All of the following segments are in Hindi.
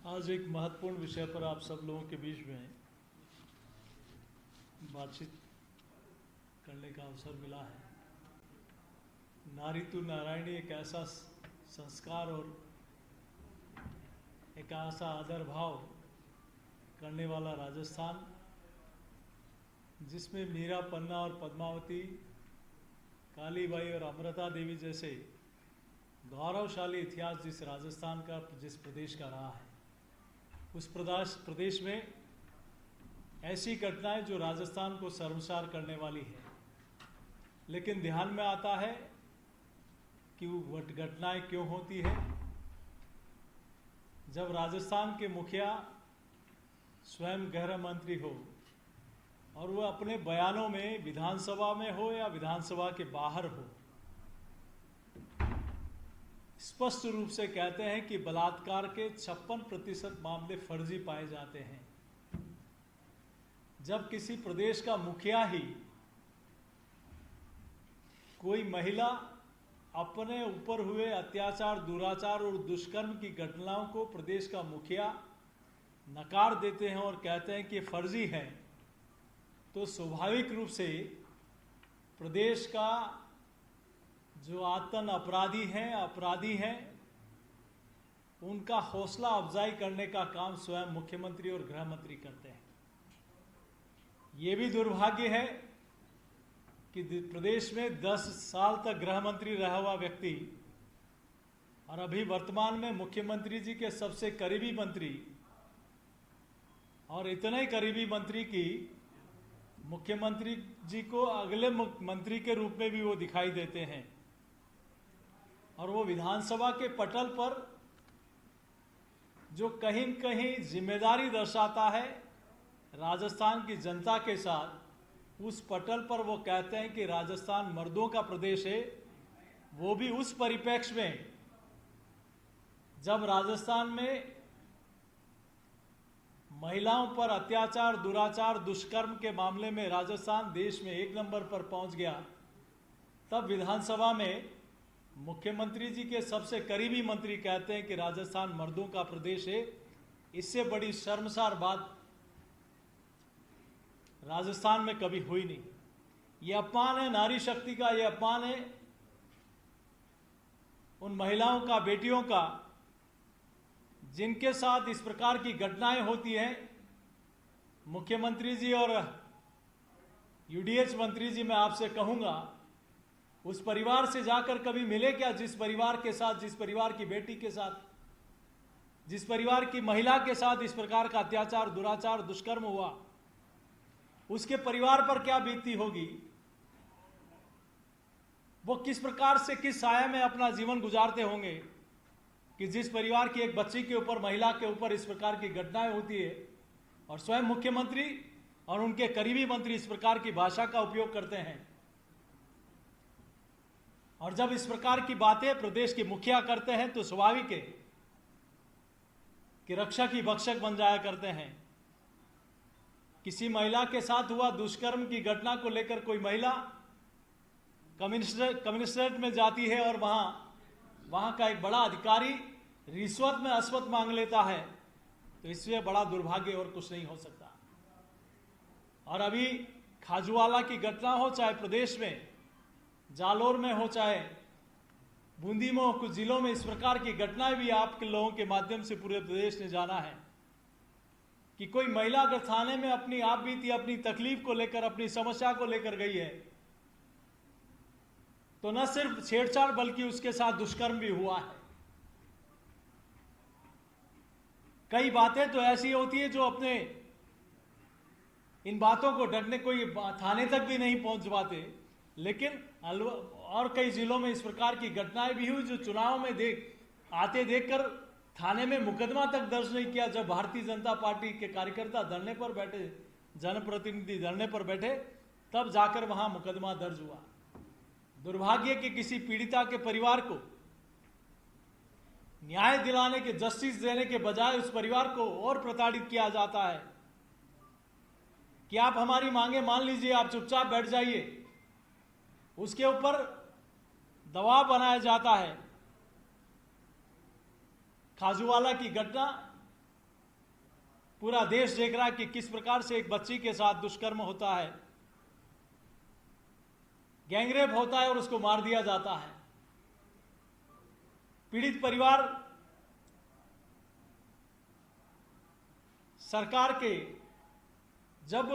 आज एक महत्वपूर्ण विषय पर आप सब लोगों के बीच में बातचीत करने का अवसर मिला है। नारी तू नारायणी एक ऐसा संस्कार और एक ऐसा आदर भाव करने वाला राजस्थान, जिसमें मीरा, पन्ना और पद्मावती, कालीबाई और अमृता देवी जैसे गौरवशाली इतिहास जिस राजस्थान का, जिस प्रदेश का रहा है, उस प्रदेश में ऐसी घटनाएं जो राजस्थान को शर्मसार करने वाली है। लेकिन ध्यान में आता है कि वो घटनाएं क्यों होती है। जब राजस्थान के मुखिया स्वयं गृह मंत्री हो और वह अपने बयानों में विधानसभा में हो या विधानसभा के बाहर हो, स्पष्ट रूप से कहते हैं कि बलात्कार के 56% मामले फर्जी पाए जाते हैं। जब किसी प्रदेश का मुखिया ही कोई महिला अपने ऊपर हुए अत्याचार, दुराचार और दुष्कर्म की घटनाओं को प्रदेश का मुखिया नकार देते हैं और कहते हैं कि फर्जी है, तो स्वाभाविक रूप से प्रदेश का जो आतंक अपराधी हैं, उनका हौसला अफजाई करने का काम स्वयं मुख्यमंत्री और गृह मंत्री करते हैं। ये भी दुर्भाग्य है कि प्रदेश में 10 साल तक गृह मंत्री रहा हुआ व्यक्ति और अभी वर्तमान में मुख्यमंत्री जी के सबसे करीबी मंत्री, और इतने ही करीबी मंत्री की मुख्यमंत्री जी को अगले मंत्री के रूप में भी वो दिखाई देते हैं, और वो विधानसभा के पटल पर जो कहीं कहीं जिम्मेदारी दर्शाता है राजस्थान की जनता के साथ, उस पटल पर वो कहते हैं कि राजस्थान मर्दों का प्रदेश है। वो भी उस परिप्रेक्ष्य में जब राजस्थान में महिलाओं पर अत्याचार, दुराचार, दुष्कर्म के मामले में राजस्थान देश में 1 नंबर पर पहुंच गया, तब विधानसभा में मुख्यमंत्री जी के सबसे करीबी मंत्री कहते हैं कि राजस्थान मर्दों का प्रदेश है। इससे बड़ी शर्मसार बात राजस्थान में कभी हुई नहीं। ये अपमान है नारी शक्ति का, ये अपमान है उन महिलाओं का, बेटियों का, जिनके साथ इस प्रकार की घटनाएं होती हैं। मुख्यमंत्री जी और यूडीएच मंत्री जी, मैं आपसे कहूंगा, उस परिवार से जाकर कभी मिले क्या, जिस परिवार के साथ, जिस परिवार की बेटी के साथ, जिस परिवार की महिला के साथ इस प्रकार का अत्याचार, दुराचार, दुष्कर्म हुआ, उसके परिवार पर क्या बीतती होगी, वो किस प्रकार से, किस साया में अपना जीवन गुजारते होंगे कि जिस परिवार की एक बच्ची के ऊपर, महिला के ऊपर इस प्रकार की घटनाएं होती है और स्वयं मुख्यमंत्री और उनके करीबी मंत्री इस प्रकार की भाषा का उपयोग करते हैं। और जब इस प्रकार की बातें प्रदेश के मुखिया करते हैं तो स्वाभाविक है कि रक्षक ही भक्षक बन जाया करते हैं। किसी महिला के साथ हुआ दुष्कर्म की घटना को लेकर कोई महिला कमिश्नरेट में जाती है और वहां का एक बड़ा अधिकारी रिश्वत में अश्वत मांग लेता है, तो इससे बड़ा दुर्भाग्य और कुछ नहीं हो सकता। और अभी खाजूवाला की घटना हो, चाहे प्रदेश में जालोर में हो, चाहे बूंदी में हो, कुछ जिलों में इस प्रकार की घटनाएं भी आपके लोगों के माध्यम से पूरे प्रदेश ने जाना है कि कोई महिला अगर थाने में अपनी आप बीती, अपनी तकलीफ को लेकर, अपनी समस्या को लेकर गई है, तो न सिर्फ छेड़छाड़ बल्कि उसके साथ दुष्कर्म भी हुआ है। कई बातें तो ऐसी होती है जो अपने इन बातों को ढकने, कोई थाने तक भी नहीं पहुंच पाते। लेकिन और कई जिलों में इस प्रकार की घटनाएं भी हुई जो चुनाव में देखकर थाने में मुकदमा तक दर्ज नहीं किया। जब भारतीय जनता पार्टी के कार्यकर्ता धरने पर बैठे, जनप्रतिनिधि धरने पर बैठे, तब जाकर वहां मुकदमा दर्ज हुआ। दुर्भाग्य कि किसी पीड़िता के परिवार को न्याय दिलाने के, जस्टिस देने के बजाय उस परिवार को और प्रताड़ित किया जाता है कि आप हमारी मांगे मान लीजिए, आप चुपचाप बैठ जाइए। उसके ऊपर दबाव बनाया जाता है। खाजूवाला की घटना पूरा देश देख रहा है कि किस प्रकार से एक बच्ची के साथ दुष्कर्म होता है, गैंगरेप होता है और उसको मार दिया जाता है। पीड़ित परिवार सरकार के, जब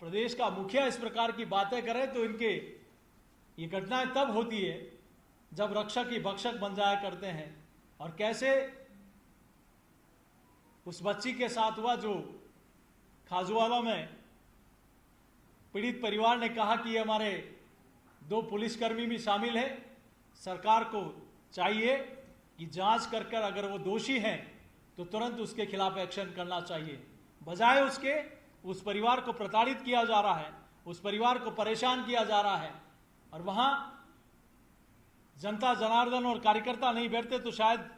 प्रदेश का मुखिया इस प्रकार की बातें करे तो इनके ये घटनाएं तब होती है जब रक्षक ही भक्षक बन जाया करते हैं। और कैसे उस बच्ची के साथ हुआ जो खाजुवाला में पीड़ित परिवार ने कहा कि हमारे 2 पुलिसकर्मी भी शामिल हैं। सरकार को चाहिए कि जांच कर कर अगर वो दोषी हैं तो तुरंत उसके खिलाफ एक्शन करना चाहिए। बजाय उसके उस परिवार को प्रताड़ित किया जा रहा है, उस परिवार को परेशान किया जा रहा है। और वहां जनता जनार्दन और कार्यकर्ता नहीं बैठते तो शायद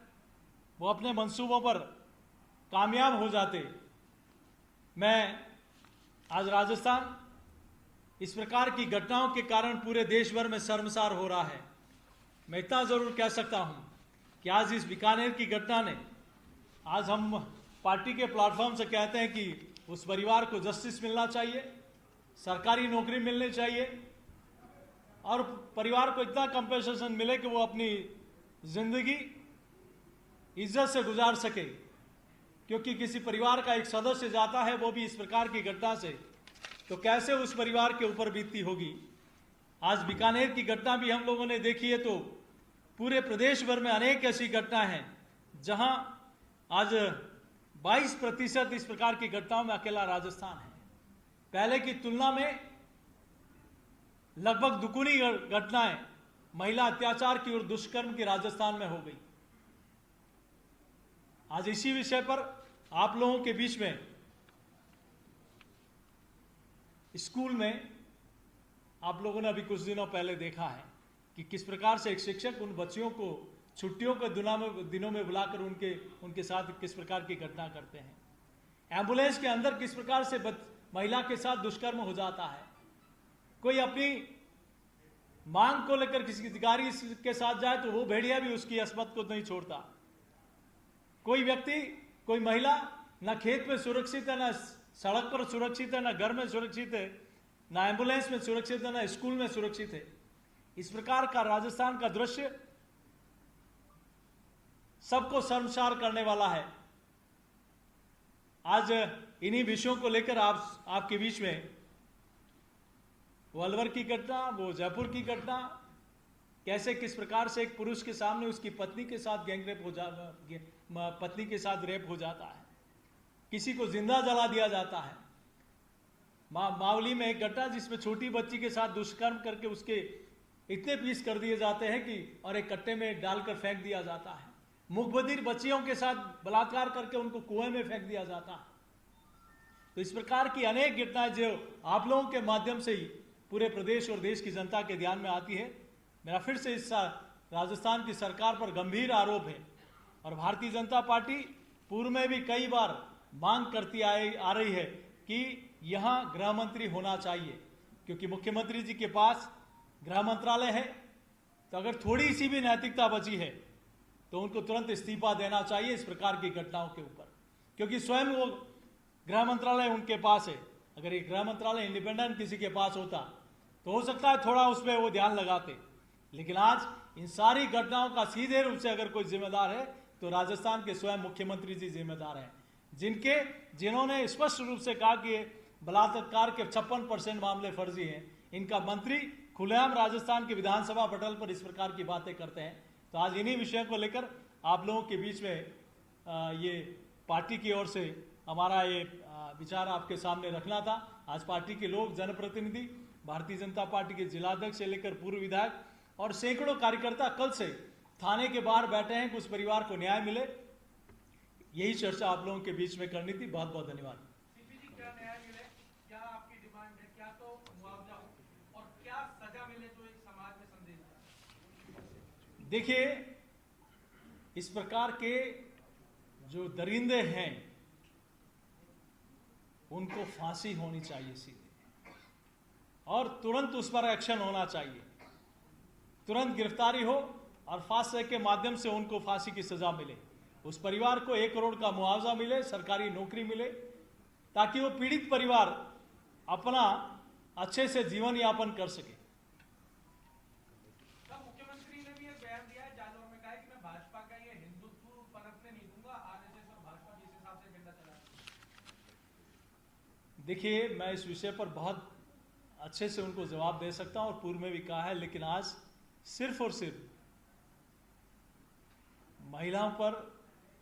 वो अपने मंसूबों पर कामयाब हो जाते। मैं आज राजस्थान इस प्रकार की घटनाओं के कारण पूरे देश भर में शर्मसार हो रहा है। मैं इतना जरूर कह सकता हूं कि आज इस बीकानेर की घटना ने, आज हम पार्टी के प्लेटफॉर्म से कहते हैं कि उस परिवार को जस्टिस मिलना चाहिए, सरकारी नौकरी मिलनी चाहिए और परिवार को इतना कंपेंसेशन मिले कि वो अपनी जिंदगी इज्जत से गुजार सके। क्योंकि किसी परिवार का एक सदस्य जाता है, वो भी इस प्रकार की घटना से, तो कैसे उस परिवार के ऊपर बीतती होगी। आज बीकानेर की घटना भी हम लोगों ने देखी है, तो पूरे प्रदेश भर में अनेक ऐसी घटना हैं जहां आज 22% इस प्रकार की घटनाओं में अकेला राजस्थान है। पहले की तुलना में लगभग दुगुनी घटनाएं महिला अत्याचार की और दुष्कर्म की राजस्थान में हो गई। आज इसी विषय पर आप लोगों के बीच में स्कूल में आप लोगों ने अभी कुछ दिनों पहले देखा है कि किस प्रकार से एक शिक्षक उन बच्चियों को छुट्टियों के दिनों में बुलाकर उनके साथ किस प्रकार की घटना करते हैं। एम्बुलेंस के अंदर किस प्रकार से महिला के साथ दुष्कर्म हो जाता है। कोई अपनी मांग को लेकर किसी अधिकारी के साथ जाए तो वो भेड़िया भी उसकी अस्मत को नहीं छोड़ता। कोई व्यक्ति, कोई महिला ना खेत में सुरक्षित है, ना सड़क पर सुरक्षित है, ना घर में सुरक्षित है, ना एम्बुलेंस में सुरक्षित है, ना स्कूल में सुरक्षित है। इस प्रकार का राजस्थान का दृश्य सबको शर्मसार करने वाला है। आज इन्हीं विषयों को लेकर आपके बीच में वो अलवर की घटना, वो जयपुर की घटना, कैसे किस प्रकार से एक पुरुष के सामने उसकी पत्नी के साथ पत्नी के साथ रेप हो जाता है, किसी को जिंदा जला दिया जाता है। मावली में एक घटना जिसमें छोटी बच्ची के साथ दुष्कर्म करके उसके इतने पीस कर दिए जाते हैं कि और एक कट्टे में डालकर फेंक दिया जाता है। मुखबधिर बच्चियों के साथ बलात्कार करके उनको कुएं में फेंक दिया जाता है। तो इस प्रकार की अनेक घटनाएं जो आप लोगों के माध्यम से ही पूरे प्रदेश और देश की जनता के ध्यान में आती है। मेरा फिर से इस राजस्थान की सरकार पर गंभीर आरोप है और भारतीय जनता पार्टी पूर्व में भी कई बार मांग करती आ रही है कि यहां गृह मंत्री होना चाहिए, क्योंकि मुख्यमंत्री जी के पास गृह मंत्रालय है। तो अगर थोड़ी सी भी नैतिकता बची है तो उनको तुरंत इस्तीफा देना चाहिए इस प्रकार की घटनाओं के ऊपर, क्योंकि स्वयं वो गृह मंत्रालय उनके पास है। अगर ये गृह मंत्रालय इंडिपेंडेंट किसी के पास होता तो हो सकता है थोड़ा उस पर वो ध्यान लगाते, लेकिन आज इन सारी घटनाओं का सीधे रूप से अगर कोई जिम्मेदार है तो राजस्थान के स्वयं मुख्यमंत्री जी जिम्मेदार हैं, जिन्होंने स्पष्ट रूप से कहा कि बलात्कार के 56% मामले फर्जी हैं। इनका मंत्री खुलेआम राजस्थान के विधानसभा पटल पर इस प्रकार की बातें करते हैं। तो आज इन्हीं विषयों को लेकर आप लोगों के बीच में ये पार्टी की ओर से हमारा ये विचार आपके सामने रखना था। आज पार्टी के लोग, जनप्रतिनिधि, भारतीय जनता पार्टी के जिलाध्यक्ष से लेकर पूर्व विधायक और सैकड़ों कार्यकर्ता कल से थाने के बाहर बैठे हैं कि उस परिवार को न्याय मिले। यही चर्चा आप लोगों के बीच में करनी थी। बहुत बहुत धन्यवाद। क्या न्याय मिले, क्या आपकी डिमांड है, क्या तो मुआवजा हो और क्या सजा मिले तो एक समाज में संदेश। देखिए, इस प्रकार के जो दरिंदे हैं उनको फांसी होनी चाहिए सीधे, और तुरंत उस पर एक्शन होना चाहिए। तुरंत गिरफ्तारी हो और फास्ट ट्रैक के माध्यम से उनको फांसी की सजा मिले। उस परिवार को 1 करोड़ का मुआवजा मिले, सरकारी नौकरी मिले, ताकि वो पीड़ित परिवार अपना अच्छे से जीवन यापन कर सके। मुख्यमंत्री ने भी एक बयान दिया है, जालौर में कहा है कि मैं भाजपा का ये हिंदुत्व पनपने नहीं दूंगा, आरएसएस और भाजपा जिस हिसाब से एजेंडा चला। देखिए, मैं इस विषय पर बहुत अच्छे से उनको जवाब दे सकता हूं और पूर्व में भी कहा है, लेकिन आज सिर्फ और सिर्फ महिलाओं पर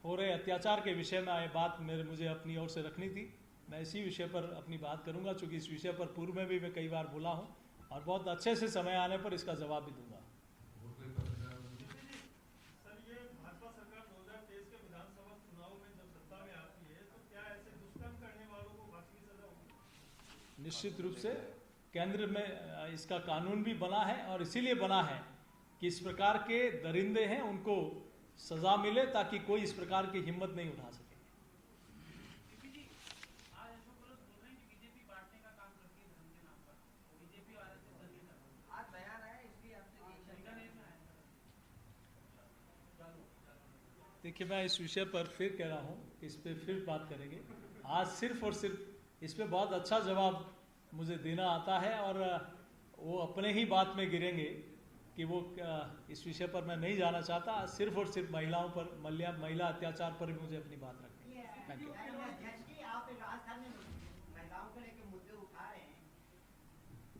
हो रहे अत्याचार के विषय में ये बात मुझे अपनी ओर से रखनी थी। मैं इसी विषय पर अपनी बात करूंगा, क्योंकि इस विषय पर पूर्व में भी मैं कई बार बोला हूं और बहुत अच्छे से समय आने पर इसका जवाब भी दूंगा। सर, ये भाजपा सरकार 2023 के विधानसभा चुनाव में जब सत्ता में आती है तो क्या ऐसे दुष्कर्म करने वालों को फांसी की सजा होगी? निश्चित रूप से केंद्र में इसका कानून भी बना है और इसीलिए बना है कि इस प्रकार के दरिंदे हैं उनको सजा मिले, ताकि कोई इस प्रकार की हिम्मत नहीं उठा सके। आज अशोक गहलोत बोल रहे हैं कि बीजेपी बांटने का काम करती है धर्म के नाम पर, बीजेपी और आरएसएस दल के नाम पर। आज बयान आया, इसलिए आपसे देखिए, मैं इस विषय पर फिर कह रहा हूँ, इस पे फिर बात करेंगे। आज सिर्फ और सिर्फ इस पे बहुत अच्छा जवाब मुझे देना आता है और वो अपने ही बात में गिरेंगे कि वो इस विषय पर मैं नहीं जाना चाहता। सिर्फ और सिर्फ महिलाओं पर, महिला अत्याचार पर मुझे अपनी बात रखनी है। Thank you. आप राजस्थान में महिलाओं को लेकर मुद्दे उठा रहे हैं।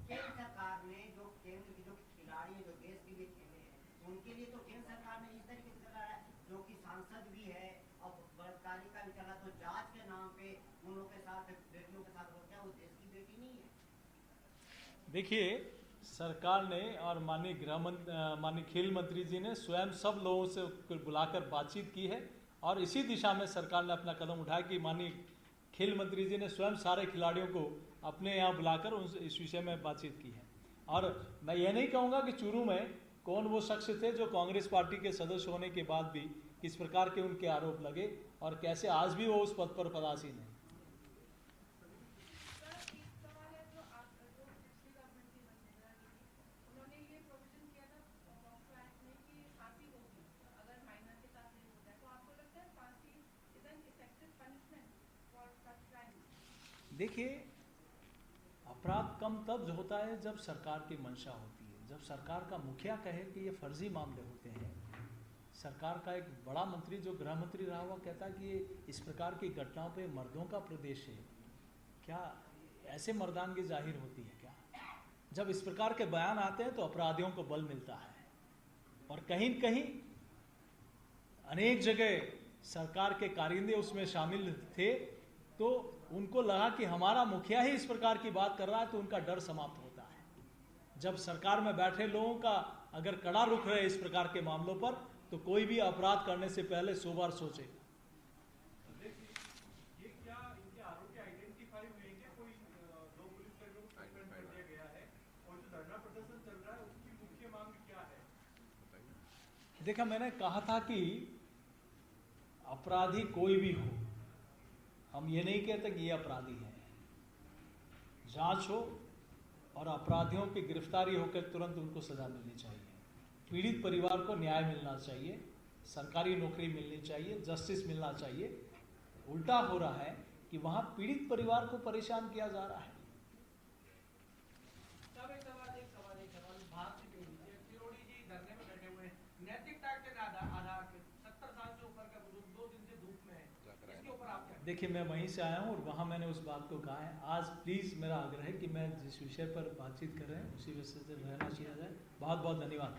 केंद्र सरकार ने जो केंद्र के जो खिलाड़ी हैं, जो देश के लिए खेले हैं, उनके लिए तो केंद्र सरकार ने इस तरीके से करा है, जो कि सांसद भी है और बलात्कारी का भी चला, तो जांच के नाम पे उन लोगों के साथ, बेटियों के साथ, वो क्या वो देश की बेटी नहीं है? देखिए, सरकार ने और माननीय खेल मंत्री जी ने स्वयं सब लोगों से बुलाकर बातचीत की है और इसी दिशा में सरकार ने अपना कदम उठाया कि माननीय खेल मंत्री जी ने स्वयं सारे खिलाड़ियों को अपने यहाँ बुलाकर उनसे इस विषय में बातचीत की है। और मैं ये नहीं कहूँगा कि चूरू में कौन वो शख्स थे जो कांग्रेस पार्टी के सदस्य होने के बाद भी किस प्रकार के उनके आरोप लगे और कैसे आज भी वो उस पद पर पदासीन है। देखिए, अपराध कम तब होता है जब सरकार की मंशा होती है, जब सरकार का मुखिया कहे कि ये फर्जी मामले होते हैं। सरकार का एक बड़ा मंत्री जो गृह मंत्री रहा हुआ कहता है कि ये इस प्रकार की घटनाओं पे मर्दों का प्रदेश है, क्या ऐसे मर्दानगी जाहिर होती है क्या? जब इस प्रकार के बयान आते हैं तो अपराधियों को बल मिलता है और कहीं कहीं अनेक जगह सरकार के कारिंदे उसमें शामिल थे, तो उनको लगा कि हमारा मुखिया ही इस प्रकार की बात कर रहा है, तो उनका डर समाप्त होता है। जब सरकार में बैठे लोगों का अगर कड़ा रुख रहे इस प्रकार के मामलों पर, तो कोई भी अपराध करने से पहले 100 बार सोचे। ये क्या इनके आरोपी आइडेंटिफाई हुए हैं? कोई 2 पुलिसकर्मियों को सस्पेंड कर दिया गया है और जो धरना प्रदर्शन चल रहा है उसकी मुख्य मांग क्या है? देखा, मैंने कहा था कि अपराधी कोई भी हो, हम ये नहीं कहते कि ये अपराधी है। जांच हो और अपराधियों की गिरफ्तारी होकर तुरंत उनको सजा मिलनी चाहिए। पीड़ित परिवार को न्याय मिलना चाहिए, सरकारी नौकरी मिलनी चाहिए, जस्टिस मिलना चाहिए। उल्टा हो रहा है कि वहां पीड़ित परिवार को परेशान किया जा रहा है। बात से किरोड़ी जी धरने में बैठे हुए हैं, नैतिकता के आधार पे 70 साल से ऊपर का बुजुर्ग 2 दिन से धूप में है, इसके ऊपर आप क्या? देखिए, मैं वहीं से आया हूँ और वहाँ मैंने उस बात को कहा है। आज प्लीज़ मेरा आग्रह है कि मैं जिस विषय पर बातचीत कर रहे हैं उसी विषय से रहना चाहिए जाए। बहुत बहुत धन्यवाद।